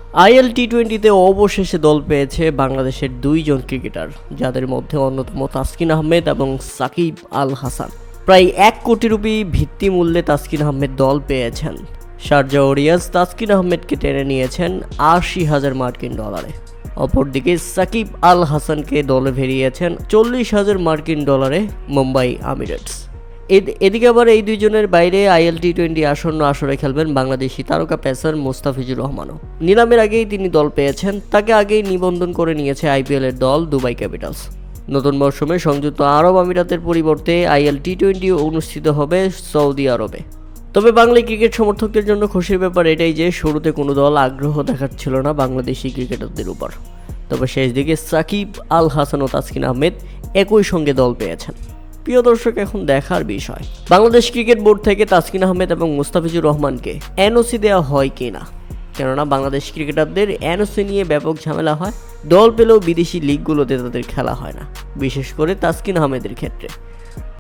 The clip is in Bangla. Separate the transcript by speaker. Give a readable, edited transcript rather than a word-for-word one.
Speaker 1: IL-T20-তে অবশেষে দল পেয়েছে বাংলাদেশের দুইজন ক্রিকেটার, যাদের মধ্যে অন্যতম তাসকিন আহমেদ এবং সাকিব আল হাসান। প্রায় 1 কোটি রুপি ভিত্তি মূল্যে তাসকিন আহমেদ দল পেয়েছেন। শারজা ওয়ারিয়র্স তাসকিন আহমেদকে টেনে নিয়েছেন 80,000 মার্কিন ডলারে। অপরদিকে সাকিব আল হাসানকে দলে ভেড়িয়েছেন 40,000 মার্কিন ডলারে মুম্বাই আমিরেটস। এদিকে আবার এই দুইজনের বাইরে IL-T20 আসন্ন আসরে খেলবেন বাংলাদেশি তারকা পেসার মুস্তাফিজুর রহমানও। নিলামের আগেই তিনি দল পেয়েছেন, তাকে আগেই নিবন্ধন করে নিয়েছে IPL এর দল দুবাই ক্যাপিটালস। নতুন মরশুমে সংযুক্ত আরব আমিরাতের পরিবর্তে IL-T20 অনুষ্ঠিত হবে সৌদি আরবে। তবে বাংলায় ক্রিকেট সমর্থকদের জন্য খুশির ব্যাপার এটাই যে শুরুতে কোনো দল আগ্রহ দেখাচ্ছিল না বাংলাদেশি ক্রিকেটারদের উপর। তবে শেষ দিকে সাকিব আল হাসান ও তাসকিন আহমেদ একই সঙ্গে দল পেয়েছেন। প্রিয় দর্শক, এখন দেখার বিষয় বাংলাদেশ ক্রিকেট বোর্ড থেকে তাসকিন আহমেদ এবং মুস্তাফিজুর রহমানকে NOC দেওয়া হয় কিনা। কেননা বাংলাদেশ ক্রিকেটারদের NOC নিয়ে ব্যাপক ঝামেলা হয়, দল পেলেও বিদেশি লিগগুলোতে তাদের খেলা হয় না, বিশেষ করে তাসকিন আহমেদের ক্ষেত্রে।